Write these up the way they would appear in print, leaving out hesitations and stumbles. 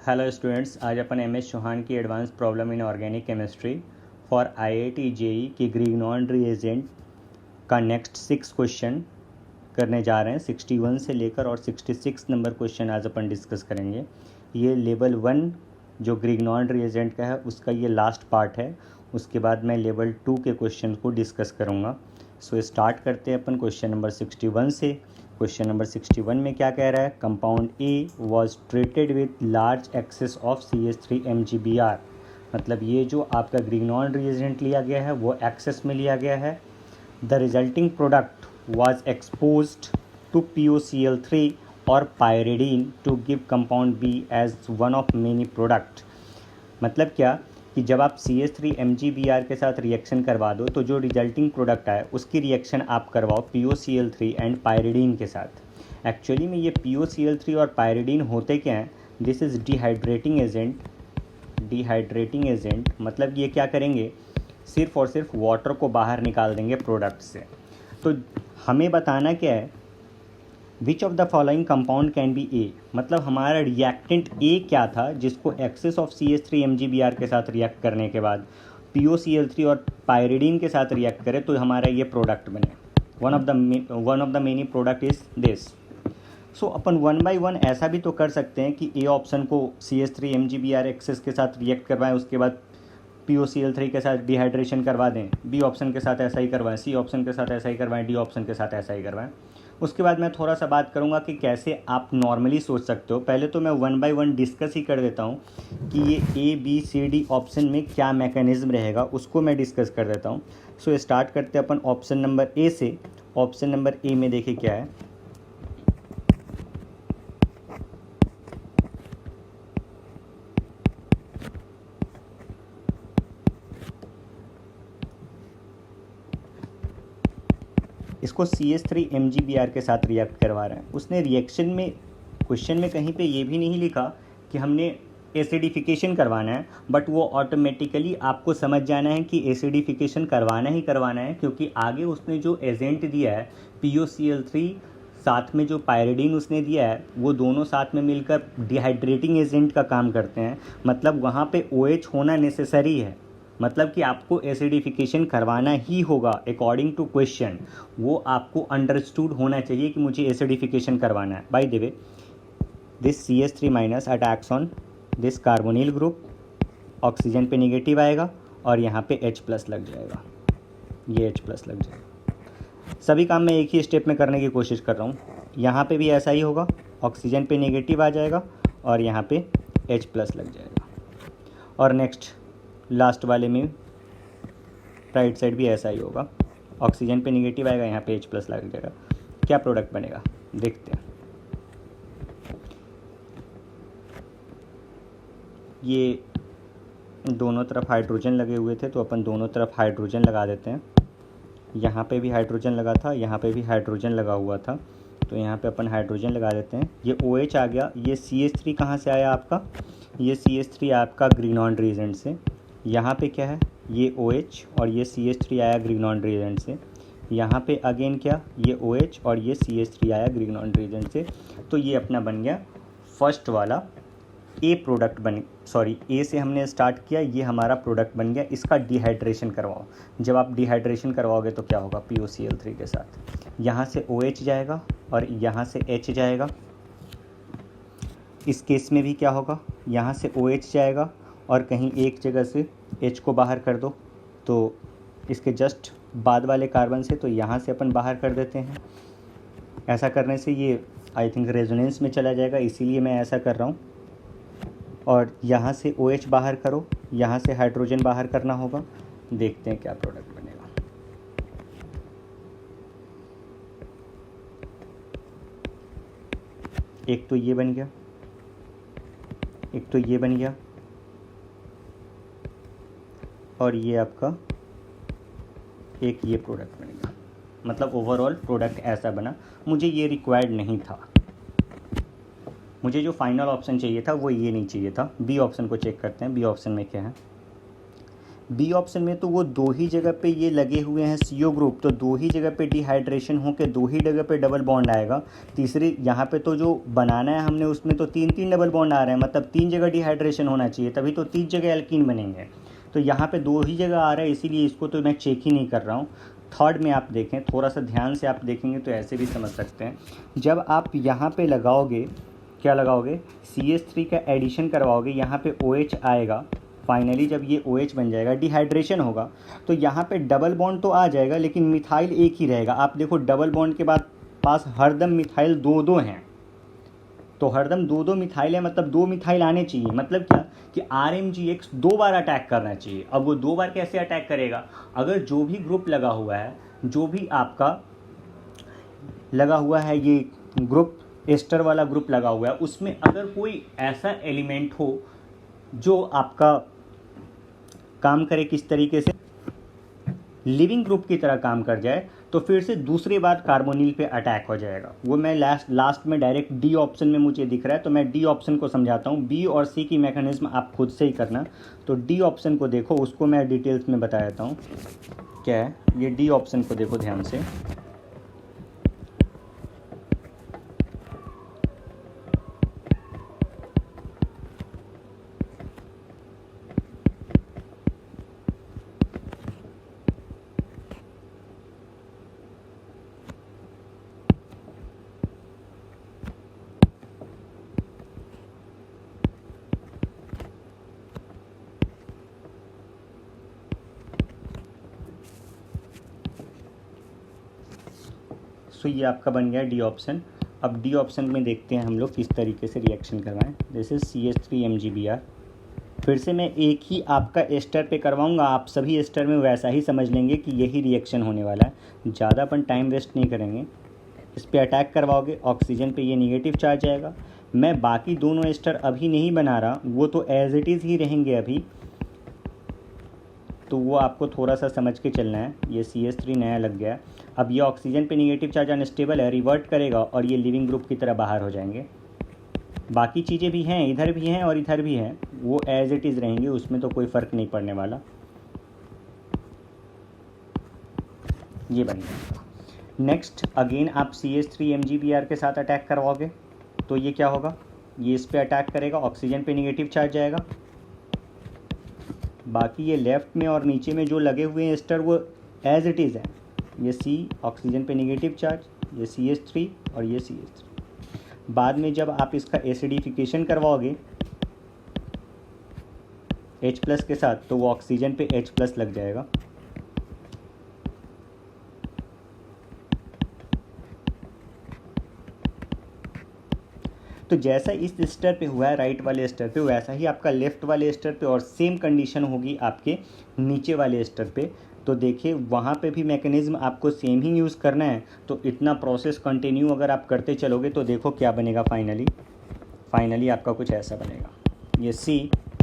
Hello students, आज अपन MS Chauhan की advance problem in organic chemistry for IIT JEE की Grignard reagent का next 6 question करने जा रहे हैं। 61 से लेकर और 66 नंबर क्वेश्चन आज अपन डिस्कस करेंगे। ये लेवल 1 जो ग्रिग्नॉन रिएजेंट का है उसका ये लास्ट पार्ट है। उसके बाद मैं लेवल 2 के क्वेश्चन को डिस्कस करूँगा। सो स्टार्ट करते हैं अपन क्वेश्चन नंबर 61 से। क्वेश्चन नंबर 61 में क्या कह रहा है? Compound A was treated with large access of CH3 MgBr। मतलब ये जो आपका ग्रिग्नॉन रिएजेंट लिया गया है वो एक्सेस में लिया गया है। The resulting product was exposed to POCl3 और pyridine to give compound B as one of many product. मतलब क्या कि जब आप CH3 MgBr के साथ रिएक्शन करवा दो तो जो रिजल्टिंग प्रोडक्ट आए उसकी रिएक्शन आप करवाओ POCl3 एंड पायरिडीन के साथ। एक्चुअली में ये POCl3 और पायरिडीन होते क्या हैं? This is dehydrating agent. Dehydrating agent मतलब ये क्या करेंगे? सिर्फ और सिर्फ वाटर को बाहर निकाल देंगे प्रोडक्ट से। तो हमें बताना क्या है? Which of the following compound can be a. मतलब हमारा रिएक्टेंट ए क्या था जिसको एक्सेस ऑफ CH3 MgBr के साथ रिएक्ट करने के बाद POCl3 और पायरिडीन के साथ रिएक्ट करे तो हमारा ये प्रोडक्ट बने। One of the many product is this. So upon 1 by 1 ऐसा भी तो कर सकते हैं कि ए ऑप्शन को CH3 MgBr एक्सेस के साथ रिएक्ट करवाएं, उसके बाद POCl3 के साथ डिहाइड्रेशन करवा दें। बी ऑप्शन के साथ ऐसा ही करवाएं, सी ऑप्शन के साथ ऐसा ही करवाएं, डी ऑप्शन के साथ ऐसा ही करवाएं। उसके बाद मैं थोड़ा सा बात करूंगा कि कैसे आप नॉर्मली सोच सकते हो। पहले तो मैं 1 बाई 1 डिस्कस ही कर देता हूं कि ये ABCD ऑप्शन में क्या मैकेनिज्म रहेगा, उसको मैं डिस्कस कर देता हूं। सो स्टार्ट करते हैं अपन ऑप्शन नंबर ए से। ऑप्शन नंबर ए में देखिए क्या है। इसको CH3 MgBr के साथ रिएक्ट करवा रहे हैं। उसने रिएक्शन में क्वेश्चन में कहीं पे ये भी नहीं लिखा कि हमने एसिडिफिकेशन करवाना है, बट वो ऑटोमेटिकली आपको समझ जाना है कि एसिडिफिकेशन करवाना ही करवाना है, क्योंकि आगे उसने जो एजेंट दिया है POCl3 साथ में जो पायरिडीन उसने दिया है वो दोनों साथ में मिलकर डिहाइड्रेटिंग एजेंट का काम करते हैं। मतलब वहाँ पे OH होना नेसेसरी है। मतलब कि आपको एसिडिफिकेशन करवाना ही होगा अकॉर्डिंग टू क्वेश्चन। वो आपको अंडरस्टूड होना चाहिए कि मुझे एसिडिफिकेशन करवाना है। By the way, this CH3 minus attacks on this carbonyl group, oxygen पे निगेटिव आएगा और यहाँ पे H प्लस लग जाएगा, ये H प्लस लग जाएगा। सभी काम मैं एक ही स्टेप में करने की कोशिश कर रहा हूँ। यहाँ पे भी ऐसा ही होगा, ऑक्सीजन पे निगेटिव आ जाएगा और यहाँ पे H प्लस लग जाएगा। और नेक्स्ट लास्ट वाले में राइट साइड भी ऐसा ही होगा, ऑक्सीजन पे निगेटिव आएगा, यहाँ पे H प्लस लग जाएगा। क्या प्रोडक्ट बनेगा देखते हैं। ये दोनों तरफ हाइड्रोजन लगे हुए थे तो अपन दोनों तरफ हाइड्रोजन लगा देते हैं। यहाँ पे भी हाइड्रोजन लगा था, यहाँ पे भी हाइड्रोजन लगा हुआ था, तो यहाँ पे अपन हाइड्रोजन लगा देते हैं। ये OH आ गया। ये CH3 कहाँ से आया आपका? ये CH3 आपका ग्रिग्नॉन रिएजेंट से। यहाँ पे क्या है? ये OH और ये CH3 आया ग्रिग्नॉन रिएजेंट से। यहाँ पे अगेन क्या? ये OH और ये CH3 आया ग्रिग्नॉन रिएजेंट से। तो ये अपना बन गया फर्स्ट वाला ए प्रोडक्ट ए से हमने स्टार्ट किया, ये हमारा प्रोडक्ट बन गया। इसका डिहाइड्रेशन करवाओ। जब आप डिहाइड्रेशन करवाओगे तो क्या होगा? POCl3 के साथ यहाँ से OH जाएगा और यहाँ से H जाएगा। इस केस में भी क्या होगा? यहाँ से OH जाएगा और कहीं एक जगह से H को बाहर कर दो, तो इसके जस्ट बाद वाले कार्बन से, तो यहाँ से अपन बाहर कर देते हैं। ऐसा करने से ये आई थिंक रेजोनेंस में चला जाएगा, इसीलिए मैं ऐसा कर रहा हूँ। और यहाँ से OH बाहर करो, यहाँ से हाइड्रोजन बाहर करना होगा। देखते हैं क्या प्रोडक्ट बनेगा। एक तो ये बन गया, एक तो ये बन गया, और ये आपका एक ये प्रोडक्ट बनेगा। मतलब ओवरऑल प्रोडक्ट ऐसा बना। मुझे ये रिक्वायर्ड नहीं था, मुझे जो फाइनल ऑप्शन चाहिए था वो ये नहीं चाहिए था। बी ऑप्शन को चेक करते हैं। बी ऑप्शन में क्या है? बी ऑप्शन में तो वो दो ही जगह पे ये लगे हुए हैं CO ग्रुप, तो दो ही जगह पे डिहाइड्रेशन होकर दो ही जगह पे डबल बॉन्ड आएगा। तीसरी यहाँ पे तो जो बनाना है हमने उसमें तो 3 डबल बॉन्ड आ रहे हैं, मतलब 3 जगह डिहाइड्रेशन होना चाहिए, तभी तो 3 जगह एल्कीन बनेंगे। तो यहाँ पे दो ही जगह आ रहा है, इसीलिए इसको तो मैं चेक ही नहीं कर रहा हूँ। थर्ड में आप देखें, थोड़ा सा ध्यान से आप देखेंगे तो ऐसे भी समझ सकते हैं। जब आप यहाँ पे लगाओगे, क्या लगाओगे, CH3 का एडिशन करवाओगे, यहाँ पे OH आएगा। फाइनली जब ये OH बन जाएगा, डिहाइड्रेशन होगा, तो यहाँ पे डबल बॉन्ड तो आ जाएगा लेकिन मिथाइल एक ही रहेगा। आप देखो डबल बॉन्ड के बाद पास हरदम मिथाइल दो हैं, तो हरदम दो मिथाइल है, मतलब 2 मिथाइल आने चाहिए। मतलब क्या कि RMGX 2 बार अटैक करना चाहिए। अब वो 2 बार कैसे अटैक करेगा, अगर जो भी ग्रुप लगा हुआ है, जो भी आपका लगा हुआ है ये ग्रुप, एस्टर वाला ग्रुप लगा हुआ है, उसमें अगर कोई ऐसा एलिमेंट हो जो आपका काम करे किस तरीके से, लिविंग ग्रुप की तरह काम कर जाए, तो फिर से दूसरी बार कार्बोनिल पे अटैक हो जाएगा। वो मैं लास्ट में डायरेक्ट डी ऑप्शन में मुझे दिख रहा है, तो मैं डी ऑप्शन को समझाता हूँ। बी और सी की मैकेनिज्म आप खुद से ही करना। तो डी ऑप्शन को देखो, उसको मैं डिटेल्स में बता देता हूँ क्या है। ये डी ऑप्शन को देखो ध्यान से। सो ये आपका बन गया डी ऑप्शन। अब डी ऑप्शन में देखते हैं हम लोग किस तरीके से रिएक्शन करवाएं। जैसे CH3MgBr, फिर से मैं एक ही आपका एस्टर पे करवाऊंगा, आप सभी एस्टर में वैसा ही समझ लेंगे कि यही रिएक्शन होने वाला है। ज़्यादा अपन टाइम वेस्ट नहीं करेंगे। इस पर अटैक करवाओगे, ऑक्सीजन पे ये निगेटिव चार्ज आएगा। मैं बाकी दोनों एस्टर अभी नहीं बना रहा, वो तो एज इट इज़ ही रहेंगे अभी, तो वो आपको थोड़ा सा समझ के चलना है। ये CH3 नया लग गया। अब ये ऑक्सीजन पे निगेटिव चार्ज अनस्टेबल है, रिवर्ट करेगा और ये लिविंग ग्रुप की तरह बाहर हो जाएंगे। बाकी चीज़ें भी हैं, इधर भी हैं और इधर भी हैं, वो एज इट इज़ रहेंगे, उसमें तो कोई फ़र्क नहीं पड़ने वाला। ये बन गया। नेक्स्ट अगेन आप CH3MgBr के साथ अटैक करवाओगे, तो ये क्या होगा, ये इस पर अटैक करेगा, ऑक्सीजन पे निगेटिव चार्ज जाएगा। बाकी ये लेफ़्ट में और नीचे में जो लगे हुए हैं एस्टर वो एज इट इज़ है। ये C ऑक्सीजन पे निगेटिव चार्ज, ये CH3 और ये CH3। बाद में जब आप इसका एसिडिफिकेशन करवाओगे H+ के साथ, तो वो ऑक्सीजन पे H+ लग जाएगा। तो जैसा इस एस्टर पे हुआ है राइट वाले एस्टर पे, वैसा ही आपका लेफ़्ट वाले एस्टर पे और सेम कंडीशन होगी आपके नीचे वाले एस्टर पे। तो देखिए वहाँ पे भी मैकेनिज़्म आपको सेम ही यूज़ करना है। तो इतना प्रोसेस कंटिन्यू अगर आप करते चलोगे तो देखो क्या बनेगा फाइनली आपका कुछ ऐसा बनेगा। ये C,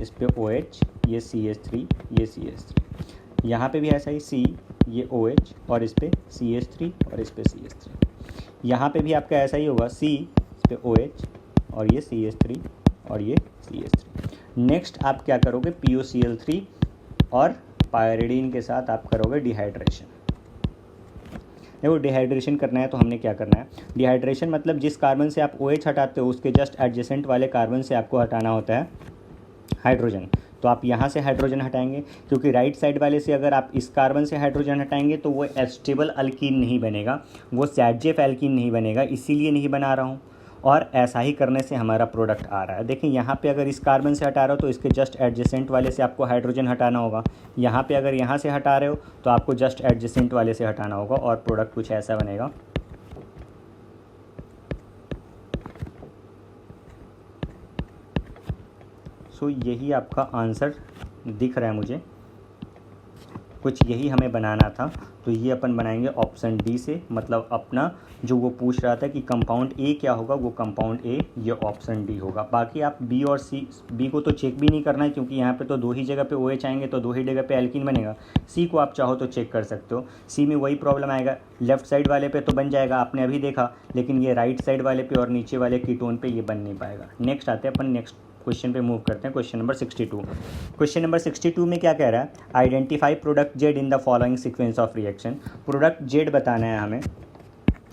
इस पे OH, ये CH3, ये CH3। यहाँ पे भी ऐसा ही C, ये OH और इस पे CH3 और इस पे CH3। यहाँ पे भी आपका ऐसा ही होगा, C, इस पे OH और ये CH3 और ये CH3। नेक्स्ट आप क्या करोगे, POCl3 और पायरिडीन के साथ आप करोगे डिहाइड्रेशन। देखो डिहाइड्रेशन करना है तो हमने क्या करना है, डिहाइड्रेशन मतलब जिस कार्बन से आप OH हटाते हो उसके जस्ट एडजेसेंट वाले कार्बन से आपको हटाना होता है हाइड्रोजन। तो आप यहाँ से हाइड्रोजन हटाएंगे, क्योंकि राइट साइड वाले से अगर आप इस कार्बन से हाइड्रोजन हटाएंगे तो वो एस्टेबल अल्कीन नहीं बनेगा, वो सैडजेफ एल्कीन नहीं बनेगा, इसीलिए नहीं बना रहा हूँ। और ऐसा ही करने से हमारा प्रोडक्ट आ रहा है। देखिए यहाँ पे अगर इस कार्बन से हटा रहे हो तो इसके जस्ट एडजेसेंट वाले से आपको हाइड्रोजन हटाना होगा। यहाँ पे अगर यहाँ से हटा रहे हो तो आपको जस्ट एडजेसेंट वाले से हटाना होगा और प्रोडक्ट कुछ ऐसा बनेगा। सो यही आपका आंसर दिख रहा है मुझे, कुछ यही हमें बनाना था। तो ये अपन बनाएंगे ऑप्शन डी से, मतलब अपना जो वो पूछ रहा था कि कंपाउंड ए क्या होगा, वो कंपाउंड ए ये ऑप्शन डी होगा। बाकी आप बी और सी, बी को तो चेक भी नहीं करना है क्योंकि यहाँ पे तो दो ही जगह पे OH आएंगे तो दो ही जगह पे एल्कीन बनेगा। सी को आप चाहो तो चेक कर सकते हो। सी में वही प्रॉब्लम आएगा, लेफ्ट साइड वाले पे तो बन जाएगा, आपने अभी देखा, लेकिन ये राइट साइड वाले पे और नीचे वाले कीटोन पे ये बन नहीं पाएगा। नेक्स्ट आते हैं अपन नेक्स्ट क्वेश्चन पे मूव करते हैं, क्वेश्चन नंबर 62। क्वेश्चन नंबर 62 में क्या कह रहा है, identify product Z in the following sequence of reaction. Product Z बताना है हमें।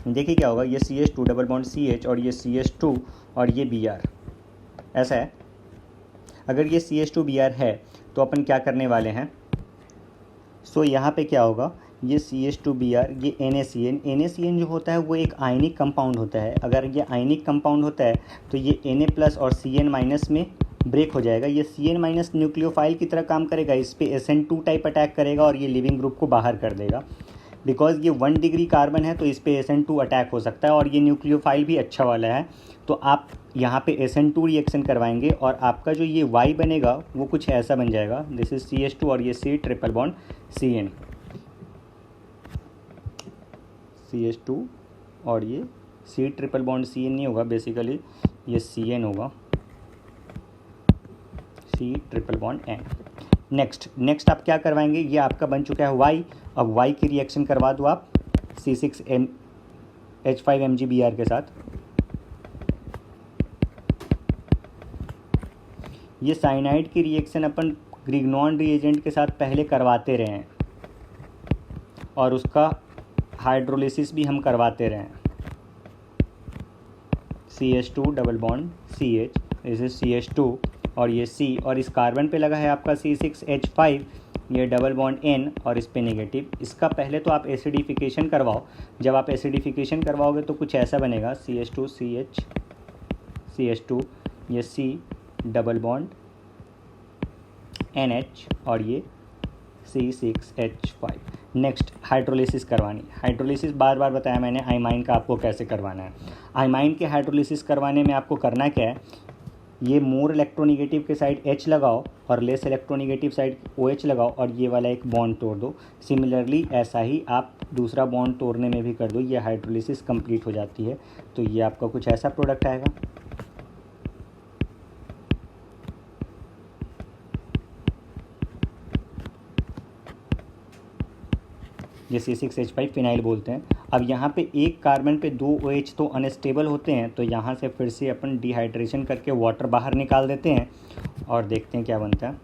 देखिए क्या होगा, ये CH2 डबल बॉन्ड CH और ये CH2 और ये Br, ऐसा है। अगर ये CH2 Br है तो अपन क्या करने वाले हैं, सो यहाँ पे क्या होगा, ये CH2 Br, ये NaCN जो होता है वो एक आयनिक कंपाउंड होता है। अगर ये आयनिक कंपाउंड होता है तो ये Na प्लस और Cn माइनस में ब्रेक हो जाएगा। ये Cn माइनस न्यूक्लियोफाइल की तरह काम करेगा, इस पर SN2 टाइप अटैक करेगा और ये लिविंग ग्रुप को बाहर कर देगा। बिकॉज ये 1 डिग्री कार्बन है तो इस पर SN2 अटैक हो सकता है और ये न्यूक्लियोफाइल भी अच्छा वाला है, तो आप यहाँ पे SN2 रिएक्शन करवाएंगे और आपका जो ये Y बनेगा वो कुछ ऐसा बन जाएगा। दिस इज CH2 और ये C triple bond Cn, CH2 और ये C ट्रिपल बॉन्ड Cn नहीं होगा, बेसिकली ये Cn होगा, C triple bond N। Next आप क्या करवाएंगे, ये आपका बन चुका है Y। अब Y की रिएक्शन करवा दो आप C6H5MgBr के साथ। ये साइनाइड की रिएक्शन अपन ग्रिग्नॉन रिएजेंट के साथ पहले करवाते रहे हैं और उसका हाइड्रोलिसिस भी हम करवाते रहे हैं। CH2 double bond CH, this is CH2 और ये C और इस कार्बन पे लगा है आपका C6H5, ये डबल बॉन्ड N और इस पे नेगेटिव। इसका पहले तो आप एसिडिफिकेशन करवाओ। जब आप एसिडिफिकेशन करवाओगे तो कुछ ऐसा बनेगा, CH2 CH CH2, ये C डबल बॉन्ड NH और ये C6H5। नेक्स्ट हाइड्रोलिसिस करवानी। हाइड्रोलिसिस बार बार बताया मैंने आइमाइन का आपको कैसे करवाना है। आइमाइन के हाइड्रोलिसिस करवाने में आपको करना क्या है, ये मोर इलेक्ट्रोनिगेटिव के साइड H लगाओ और लेस इलेक्ट्रोनिगेटिव साइड OH लगाओ और ये वाला एक बॉन्ड तोड़ दो। सिमिलरली ऐसा ही आप दूसरा बॉन्ड तोड़ने में भी कर दो, ये हाइड्रोलिसिस कंप्लीट हो जाती है। तो ये आपका कुछ ऐसा प्रोडक्ट आएगा। ये C6H5 फिनाइल बोलते हैं। अब यहाँ पे एक कार्बन पे 2 OH तो अनस्टेबल होते हैं, तो यहाँ से फिर से अपन डिहाइड्रेशन करके वाटर बाहर निकाल देते हैं और देखते हैं क्या बनता है।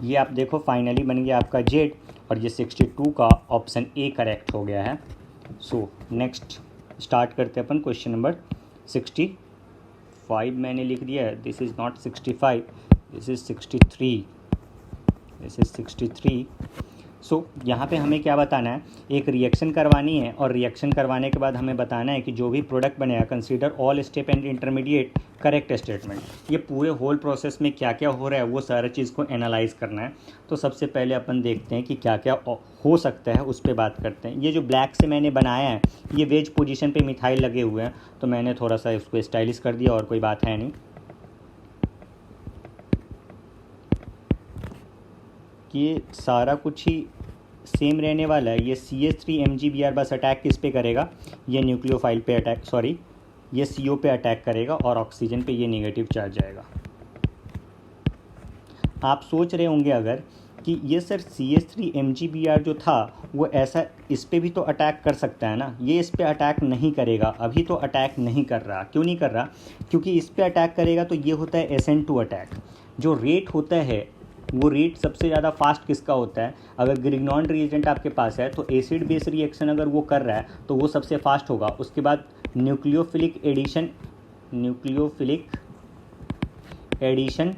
ये आप देखो फाइनली बन गया आपका जेड और ये 62 का ऑप्शन ए करेक्ट हो गया है। सो नेक्स्ट स्टार्ट करते हैं अपन क्वेश्चन नंबर 65 मैंने लिख दिया है, this is not 65, this is 63, this is 63। सो यहाँ पे हमें क्या बताना है, एक रिएक्शन करवानी है और रिएक्शन करवाने के बाद हमें बताना है कि जो भी प्रोडक्ट बनेगा consider all step and intermediate correct statement. ये पूरे होल प्रोसेस में क्या क्या हो रहा है वो सारा चीज़ को एनालाइज करना है। तो सबसे पहले अपन देखते हैं कि क्या क्या हो सकता है, उस पर बात करते हैं। ये जो ब्लैक से मैंने बनाया है ये वेज पोजीशन पे मिथाइल लगे हुए हैं, तो मैंने थोड़ा सा इसको स्टाइलिश कर दिया और कोई बात है नहीं। ये सारा कुछ ही सेम रहने वाला है। ये CH3MgBr बस अटैक किस पे करेगा, ये न्यूक्लियोफाइल पे अटैक, सॉरी ये CO पे अटैक करेगा और ऑक्सीजन पे ये नेगेटिव चार्ज जाएगा। आप सोच रहे होंगे अगर कि ये सर CH3MgBr जो था वो ऐसा इस पे भी तो अटैक कर सकता है ना, ये इस पे अटैक नहीं करेगा, अभी तो अटैक नहीं कर रहा। क्यों नहीं कर रहा, क्योंकि इस पे अटैक करेगा तो ये होता है SN2 अटैक। जो रेट होता है वो रेट सबसे ज़्यादा फास्ट किसका होता है, अगर ग्रिग्नॉन रिएजेंट आपके पास है तो एसिड बेस रिएक्शन अगर वो कर रहा है तो वो सबसे फास्ट होगा। उसके बाद न्यूक्लियोफिलिक एडिशन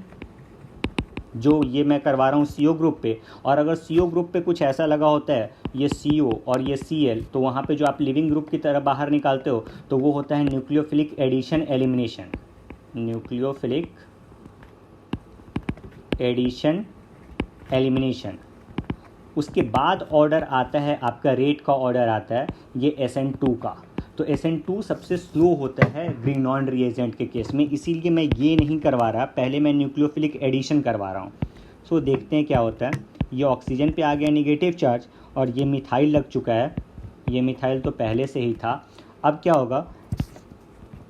जो ये मैं करवा रहा हूँ CO ग्रुप पे, और अगर CO ग्रुप पे कुछ ऐसा लगा होता है ये CO और ये Cl, तो वहाँ पे जो आप लिविंग ग्रुप की तरह बाहर निकालते हो तो वो होता है nucleophilic addition elimination, nucleophilic addition elimination. उसके बाद ऑर्डर आता है आपका रेट का ऑर्डर आता है ये SN2 का। तो SN2 सबसे स्लो होता है ग्रिग्नॉन रिएजेंट के केस में, इसीलिए मैं ये नहीं करवा रहा, पहले मैं न्यूक्लियोफिलिक एडिशन करवा रहा हूँ। सो देखते हैं क्या होता है। ये ऑक्सीजन पे आ गया नेगेटिव चार्ज और ये मिथाइल लग चुका है, ये मिथाइल तो पहले से ही था। अब क्या होगा,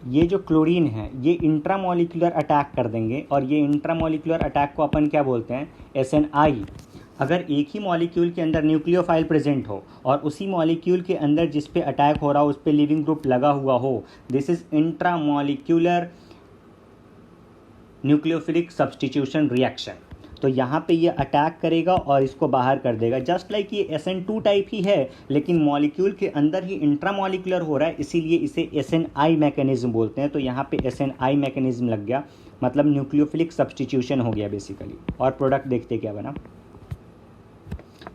ये जो क्लोरीन है ये इंट्रामोलिकुलर अटैक कर देंगे और ये इंट्रामोलिकुलर अटैक को अपन क्या बोलते हैं, SNI। अगर एक ही मॉलिक्यूल के अंदर न्यूक्लियोफाइल प्रेजेंट हो और उसी मॉलिक्यूल के अंदर जिस पे अटैक हो रहा हो उस पे लिविंग ग्रुप लगा हुआ हो, this is intra molecular nucleophilic substitution reaction. तो यहाँ पे ये अटैक करेगा और इसको बाहर कर देगा। जस्ट लाइक ये SN2 टाइप ही है, लेकिन मॉलिक्यूल के अंदर ही इंट्रामॉलिक्यूलर हो रहा है, इसीलिए इसे SNI मैकेनिज्म बोलते हैं। तो यहाँ पे SNI मैकेनिज्म लग गया, मतलब न्यूक्लियोफिलिक सब्स्टिट्यूशन हो गया बेसिकली। और प्रोडक्ट देखते क्या बना,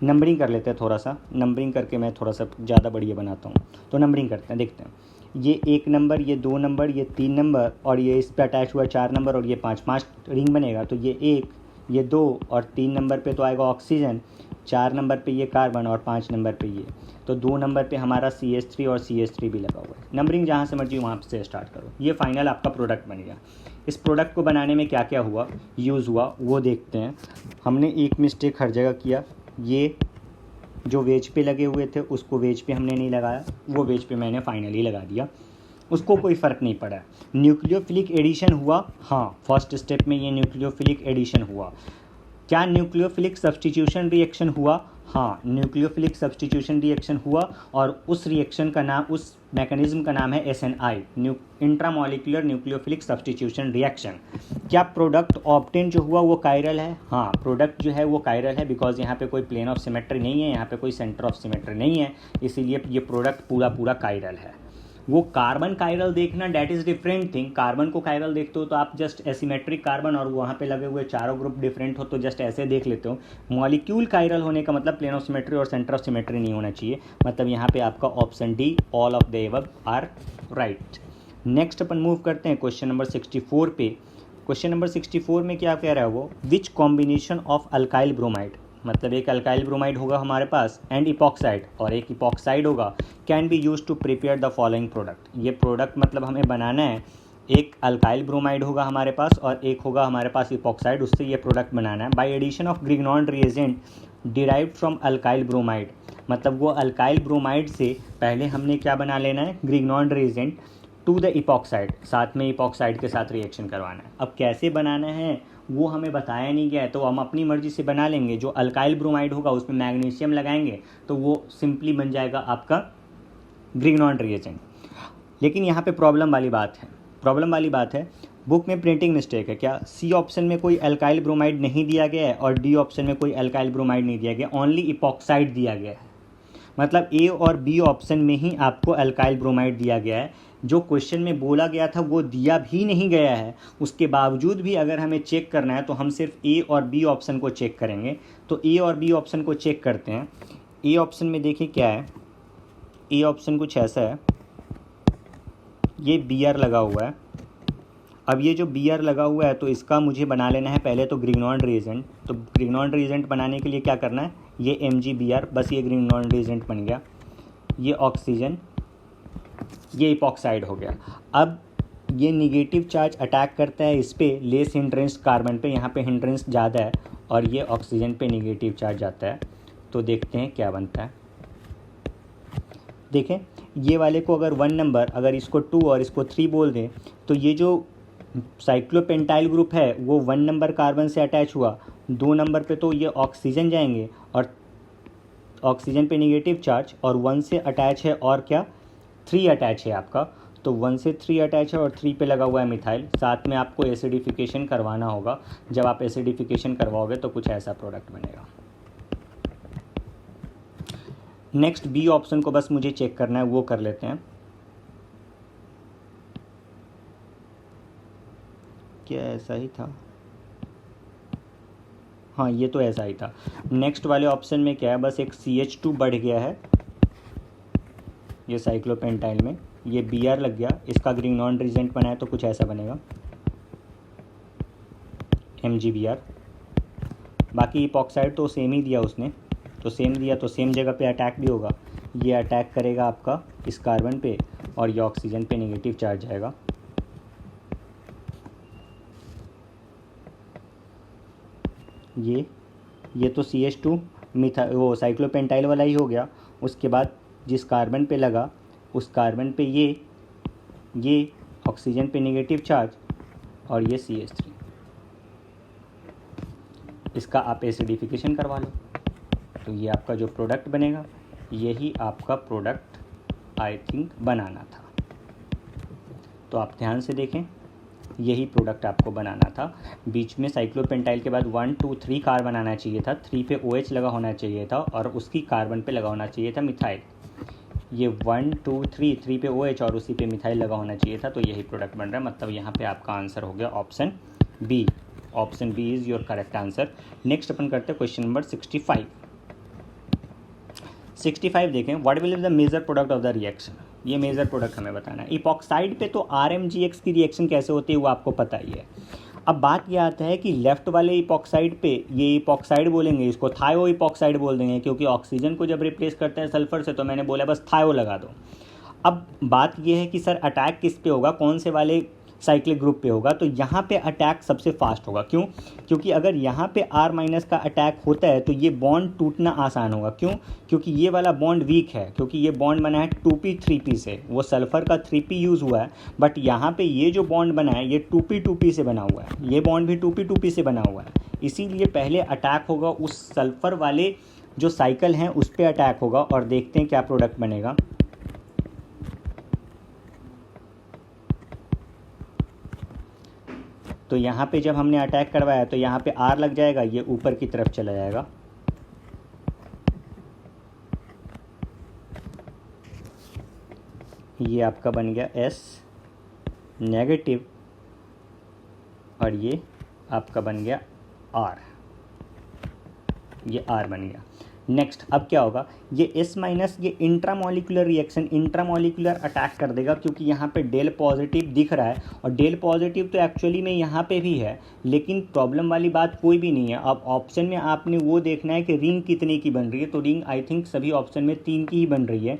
नंबरिंग कर लेते हैं थोड़ा सा, नंबरिंग करके मैं थोड़ा सा ज़्यादा बढ़िया बनाता हूँ। तो नंबरिंग करते हैं, देखते हैं। ये 1 नंबर, ये 2 नंबर, ये 3 नंबर और ये इस पे अटैच हुआ 4 नंबर और ये 5 रिंग बनेगा। तो ये 1, ये 2 और 3 नंबर पे तो आएगा ऑक्सीजन, 4 नंबर पे ये कार्बन और 5 नंबर पे ये। तो 2 नंबर पे हमारा CH3 और CH3 भी लगा हुआ है। नंबरिंग जहाँ से मर्जी वहाँ से स्टार्ट करो। ये फाइनल आपका प्रोडक्ट बन गया। इस प्रोडक्ट को बनाने में क्या क्या हुआ, यूज़ हुआ, वो देखते हैं। हमने एक मिस्टेक हर जगह किया, ये जो वेज पे लगे हुए थे उसको वेज पे हमने नहीं लगाया, वो वेज पे मैंने फाइनली लगा दिया, उसको कोई फ़र्क नहीं पड़ा। न्यूक्लियोफिलिक एडिशन हुआ, हाँ फर्स्ट स्टेप में ये न्यूक्लियोफिलिक एडिशन हुआ। क्या न्यूक्लियोफिलिक सब्स्टिट्यूशन रिएक्शन हुआ, हाँ न्यूक्लियोफिलिक सब्स्टिट्यूशन रिएक्शन हुआ। और उस रिएक्शन का नाम, उस मैकेनिज्म का नाम है SNI, intramolecular nucleophilic substitution reaction. क्या प्रोडक्ट ऑब्टेन जो हुआ वो कायरल है, हाँ प्रोडक्ट जो है वो कायरल है, बिकॉज यहाँ पे कोई प्लेन ऑफ सिमेट्री नहीं है, यहाँ पे कोई सेंटर ऑफ सिमेट्री नहीं है, इसीलिए ये प्रोडक्ट पूरा पूरा कायरल है। वो कार्बन कायरल देखना that is different thing. Carbon को कायरल देखते हो तो आप जस्ट एसिमेट्रिक कार्बन और वहाँ पे लगे हुए चारों ग्रुप डिफरेंट हो तो जस्ट ऐसे देख लेते हो। मॉलिक्यूल कायरल होने का मतलब प्लेन ऑफ सिमेट्री और सेंटर ऑफ सिमेट्री नहीं होना चाहिए। मतलब यहाँ पे आपका option D, all of the above are right. Next अपन मूव करते हैं क्वेश्चन नंबर 64 पे। क्वेश्चन नंबर 64 में क्या कह रहा है वो, which combination of alkyl bromide, मतलब एक अल्काइल ब्रोमाइड होगा हमारे पास एंड इपॉक्साइड और एक इपॉक्साइड होगा, can be use to prepare the following product. ये प्रोडक्ट मतलब हमें बनाना है, एक अल्काइल ब्रोमाइड होगा हमारे पास और एक होगा हमारे पास इपॉक्साइड, उससे ये प्रोडक्ट बनाना है। By addition of Grignard reagent derived from alkyl bromide, मतलब वो अल्काइल ब्रोमाइड से पहले हमने क्या बना लेना है, ग्रिग्नॉन रिएजेंट टू द इपॉक्साइड, साथ में इपॉक्साइड के साथ रिएक्शन करवाना है। अब कैसे बनाना है वो हमें बताया नहीं गया है, तो हम अपनी मर्जी से बना लेंगे। जो अल्काइल ब्रोमाइड होगा उसमें मैग्नीशियम लगाएंगे तो वो सिंपली बन जाएगा आपका ग्रिग्नॉन रिएजेंट। लेकिन यहाँ पे प्रॉब्लम वाली बात है, बुक में प्रिंटिंग मिस्टेक है। क्या सी ऑप्शन में कोई अल्काइल ब्रोमाइड नहीं दिया गया है और डी ऑप्शन में कोई अल्काइल ब्रोमाइड नहीं दिया गया, ओनली इपॉक्साइड दिया गया है। मतलब ए और बी ऑप्शन में ही आपको अल्काइल ब्रोमाइड दिया गया है। जो क्वेश्चन में बोला गया था वो दिया भी नहीं गया है, उसके बावजूद भी अगर हमें चेक करना है तो हम सिर्फ ए और बी ऑप्शन को चेक करेंगे। तो ए और बी ऑप्शन को चेक करते हैं। ए ऑप्शन में देखिए क्या है, ए ऑप्शन कुछ ऐसा है, ये Br लगा हुआ है। अब ये जो Br लगा हुआ है तो इसका मुझे बना लेना है पहले तो ग्रिग्नॉन रिएजेंट। तो ग्रिग्नॉन रिएजेंट बनाने के लिए क्या करना है, ये MgBr, बस ये ग्रिग्नॉन रिएजेंट बन गया। ये ऑक्सीजन, ये इपॉक्साइड हो गया। अब ये निगेटिव चार्ज अटैक करता है इस पे, लेस हिंड्रेंस कार्बन पे, यहाँ पे हिंड्रेंस ज़्यादा है, और ये ऑक्सीजन पे निगेटिव चार्ज जाता है। तो देखते हैं क्या बनता है। देखें ये वाले को अगर 1 नंबर, अगर इसको 2 और इसको 3 बोल दें तो ये जो साइक्लोपेंटाइल ग्रुप है वो 1 नंबर कार्बन से अटैच हुआ, 2 नंबर पे तो ये ऑक्सीजन जाएंगे और ऑक्सीजन पे निगेटिव चार्ज, और 1 से अटैच है और क्या 3 अटैच है आपका। तो 1 से 3 अटैच है और 3 पे लगा हुआ है मिथाइल। साथ में आपको एसिडिफिकेशन करवाना होगा। जब आप एसिडिफिकेशन करवाओगे तो कुछ ऐसा प्रोडक्ट बनेगा। नेक्स्ट बी ऑप्शन को बस मुझे चेक करना है, वो कर लेते हैं। क्या ऐसा ही था, हाँ ये तो ऐसा ही था। नेक्स्ट वाले ऑप्शन में क्या है, बस एक CH2 बढ़ गया है ये साइक्लोपेंटाइल में, ये Br लग गया, इसका ग्रिग्नॉन रिएजेंट बना है तो कुछ ऐसा बनेगा MgBr। बाकी इपॉक्साइड तो सेम ही दिया उसने, तो सेम दिया तो सेम जगह पे अटैक भी होगा। ये अटैक करेगा आपका इस कार्बन पे और ये ऑक्सीजन पे नेगेटिव चार्ज जाएगा। ये तो CH2 वो साइक्लोपेंटाइल वाला ही हो गया। उसके बाद जिस कार्बन पे लगा उस कार्बन पे ये ऑक्सीजन पे नेगेटिव चार्ज और ये CH3, इसका आप एसिडिफिकेशन करवा लो। तो ये आपका जो प्रोडक्ट बनेगा यही आपका प्रोडक्ट आई थिंक बनाना था। तो आप ध्यान से देखें, यही प्रोडक्ट आपको बनाना था। बीच में साइक्लोपेंटाइल के बाद 1 2 3 कार्बन आना चाहिए था, 3 पे OH लगा होना चाहिए था और उसकी कार्बन पे लगा होना चाहिए था मिथाइल। ये 1 2 3 पे OH और उसी पे मिथाइल लगा होना चाहिए था, तो यही प्रोडक्ट बन रहा है। मतलब यहाँ पे आपका आंसर हो गया option B. Option B is your correct answer. Next अपन करते हैं क्वेश्चन नंबर 65। 65 देखें, what will be the major product of the reaction. ये मेजर प्रोडक्ट हमें बताना है। इपॉक्साइड पे तो RMGX की रिएक्शन कैसे होती है वो आपको पता ही है। अब बात यह आता है कि लेफ्ट वाले इपॉक्साइड पे ये इपॉक्साइड बोलेंगे, इसको थायो इपॉक्साइड बोल देंगे, क्योंकि ऑक्सीजन को जब रिप्लेस करते हैं सल्फर से, तो मैंने बोला बस थायो लगा दो। अब बात यह है कि सर अटैक किस पे होगा, कौन से वाले साइक्लिक ग्रुप पे होगा। तो यहाँ पे अटैक सबसे फास्ट होगा। क्यों? क्योंकि अगर यहाँ पे R- का अटैक होता है तो ये बॉन्ड टूटना आसान होगा। क्यों? क्योंकि ये वाला बॉन्ड वीक है, क्योंकि ये बॉन्ड बना है 2p 3p से। वो सल्फ़र का 3p यूज़ हुआ है, बट यहाँ पे ये जो बॉन्ड बना है ये 2p 2p से बना हुआ है। ये बॉन्ड भी 2p 2p से बना हुआ है, इसीलिए पहले अटैक होगा उस सल्फ़र वाले जो साइकिल हैं उस पर अटैक होगा। और देखते हैं क्या प्रोडक्ट बनेगा। तो यहाँ पे जब हमने अटैक करवाया तो यहाँ पे R लग जाएगा, ये ऊपर की तरफ चला जाएगा। ये आपका बन गया S नेगेटिव और ये आपका बन गया R, ये R बन गया। नेक्स्ट अब क्या होगा, ये S- ये इंट्रामोलिकुलर रिएक्शन, इंट्रामोलिकुलर अटैक कर देगा, क्योंकि यहाँ पे डेल पॉजिटिव दिख रहा है और डेल पॉजिटिव तो एक्चुअली में यहाँ पे भी है, लेकिन प्रॉब्लम वाली बात कोई भी नहीं है। अब ऑप्शन में आपने वो देखना है कि रिंग कितने की बन रही है, तो रिंग आई थिंक सभी ऑप्शन में 3 की ही बन रही है।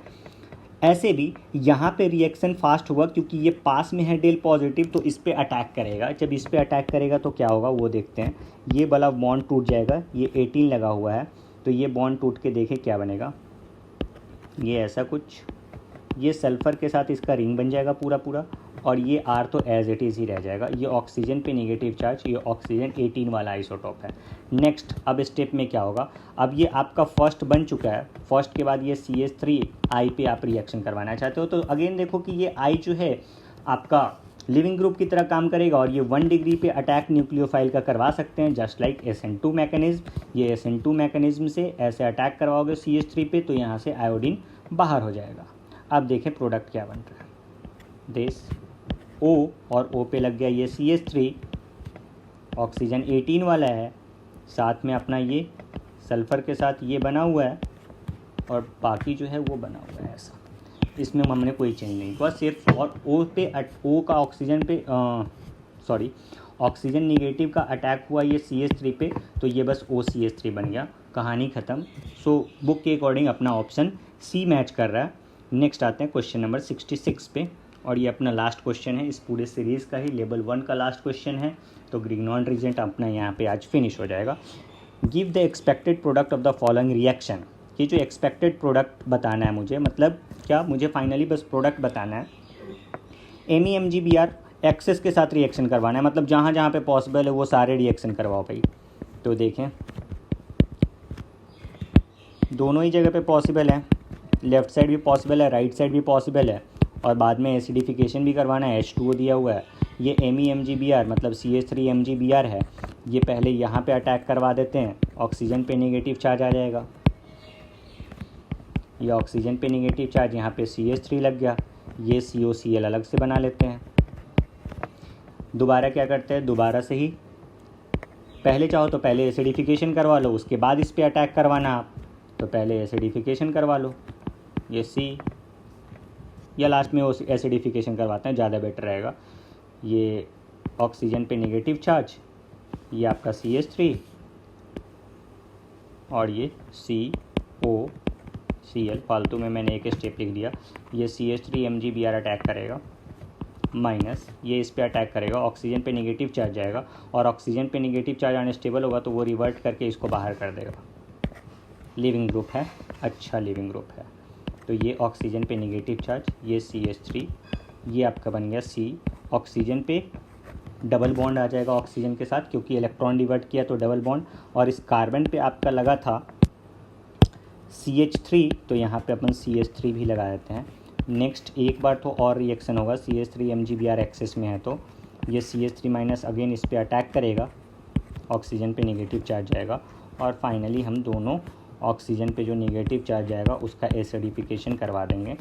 ऐसे भी यहाँ पे रिएक्शन फास्ट होगा क्योंकि ये पास में है डेल पॉजिटिव, तो इस पर अटैक करेगा। जब इस पर अटैक करेगा तो क्या होगा वो देखते हैं। ये वाला बॉन्ड टूट जाएगा, ये 18 लगा हुआ है, तो ये बॉन्ड टूट के देखें क्या बनेगा। ये ऐसा कुछ, ये सल्फ़र के साथ इसका रिंग बन जाएगा पूरा पूरा, और ये R तो एज इट इज़ ही रह जाएगा। ये ऑक्सीजन पे नेगेटिव चार्ज, ये ऑक्सीजन 18 वाला आइसोटॉप है। नेक्स्ट अब स्टेप में क्या होगा, अब ये आपका फर्स्ट बन चुका है। फर्स्ट के बाद ये CH3 I पे आप रिएक्शन करवाना चाहते हो, तो अगेन देखो कि ये I जो है आपका लिविंग ग्रुप की तरह काम करेगा और ये 1 डिग्री पे अटैक न्यूक्लियोफाइल का करवा सकते हैं, जस्ट लाइक SN2 मैकेनिज्म। ये SN2 मैकेनिज्म से ऐसे अटैक करवाओगे CH3 पे तो यहाँ से आयोडीन बाहर हो जाएगा। अब देखें प्रोडक्ट क्या बन रहा है। दिस O और O पे लग गया ये CH3, ऑक्सीजन 18 वाला है, साथ में अपना ये सल्फ़र के साथ ये बना हुआ है और बाकी जो है वो बना हुआ है ऐसा। इसमें हमने कोई चेंज नहीं किया सिर्फ। और O का ऑक्सीजन पे ऑक्सीजन निगेटिव का अटैक हुआ ये CH3 पे, तो ये बस OCH3 बन गया, कहानी ख़त्म। सो बुक के अकॉर्डिंग अपना ऑप्शन C मैच कर रहा है। नेक्स्ट आते हैं क्वेश्चन नंबर 66 पे, और ये अपना लास्ट क्वेश्चन है इस पूरे सीरीज़ का ही, लेवल 1 का लास्ट क्वेश्चन है। तो ग्रिग्नॉन रिएजेंट अपना यहाँ पे आज फिनिश हो जाएगा। Give the expected product of the following reaction. ये जो एक्सपेक्टेड प्रोडक्ट बताना है मुझे, मतलब क्या, मुझे फाइनली बस प्रोडक्ट बताना है। MEMGBr एक्सेस के साथ रिएक्शन करवाना है, मतलब जहाँ जहाँ पे पॉसिबल है वो सारे रिएक्शन करवाओ भाई। तो देखें दोनों ही जगह पे पॉसिबल है, लेफ़्ट साइड भी पॉसिबल है, राइट साइड भी पॉसिबल है, और बाद में एसिडिफिकेशन भी करवाना है। H2O दिया हुआ है, ये MEMGBr मतलब CH3MGBr है। ये पहले यहाँ पे अटैक करवा देते हैं, ऑक्सीजन पे नेगेटिव चार्ज आ जाएगा। ये ऑक्सीजन पे नेगेटिव चार्ज, यहाँ पे CH3 लग गया, ये COCl अलग से बना लेते हैं। दोबारा क्या करते हैं, दोबारा से ही पहले चाहो तो पहले एसिडिफिकेशन करवा लो, उसके बाद इस पर अटैक करवाना आप, तो पहले एसिडिफिकेशन करवा लो, ये C, या लास्ट में वो एसिडिफिकेशन करवाते हैं, ज़्यादा बेटर रहेगा। ये ऑक्सीजन पे नेगेटिव चार्ज, ये आपका CH3 और ये COCl, फालतू में मैंने एक स्टेप लिख दिया। ये CH3MGBr अटैक करेगा, माइनस ये इस पे अटैक करेगा, ऑक्सीजन पे नेगेटिव चार्ज जाएगा, और ऑक्सीजन पे नेगेटिव चार्ज अनस्टेबल होगा तो वो रिवर्ट करके इसको बाहर कर देगा। लिविंग ग्रुप है, अच्छा लिविंग ग्रुप है। तो ये ऑक्सीजन पे नेगेटिव चार्ज, ये CH3, ये आपका बन गया C। ऑक्सीजन पे डबल बॉन्ड आ जाएगा ऑक्सीजन के साथ, क्योंकि इलेक्ट्रॉन डिवर्ट किया तो डबल बॉन्ड, और इस कार्बन पे आपका लगा था CH3, तो यहाँ पे अपन CH3 भी लगा देते हैं। नेक्स्ट एक बार तो और रिएक्शन होगा, CH3 MgBr एक्सेस में है तो ये CH3 माइनस अगेन इस पर अटैक करेगा, ऑक्सीजन पे नेगेटिव चार्ज आएगा, और फाइनली हम दोनों ऑक्सीजन पे जो नेगेटिव चार्ज आएगा उसका एसिडिफिकेशन करवा देंगे।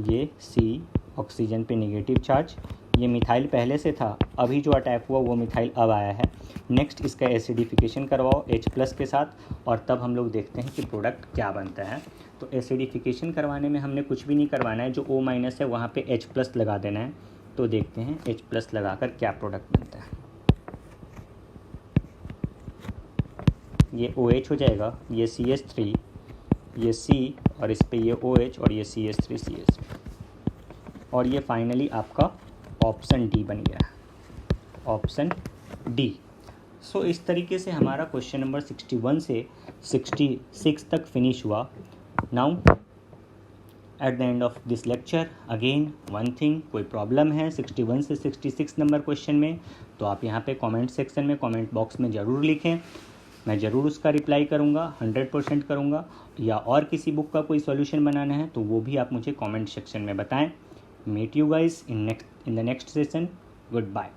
ये C ऑक्सीजन पे नेगेटिव चार्ज, ये मिथाइल पहले से था, अभी जो अटैक हुआ वो मिथाइल अब आया है। नेक्स्ट इसका एसिडिफिकेशन करवाओ H+ के साथ, और तब हम लोग देखते हैं कि प्रोडक्ट क्या बनता है। तो एसिडिफिकेशन करवाने में हमने कुछ भी नहीं करवाना है, जो O- है वहाँ पे H+ लगा देना है। तो देखते हैं H+ लगाकर क्या प्रोडक्ट बनता है। ये OH हो जाएगा, ये CH3, ये C, और इस पे ये OH, और ये CH3 और ये फाइनली आपका ऑप्शन डी बन गया, ऑप्शन डी। सो इस तरीके से हमारा क्वेश्चन नंबर 61 से 66 तक फिनिश हुआ। Now at the end of this lecture again one thing, कोई प्रॉब्लम है 61 से 66 नंबर क्वेश्चन में तो आप यहाँ पे कमेंट सेक्शन में, कमेंट बॉक्स में ज़रूर लिखें, मैं ज़रूर उसका रिप्लाई करूँगा, 100% करूँगा। या और किसी बुक का कोई सॉल्यूशन बनाना है तो वो भी आप मुझे कमेंट सेक्शन में बताएं। Meet you guys in the next session. Good bye.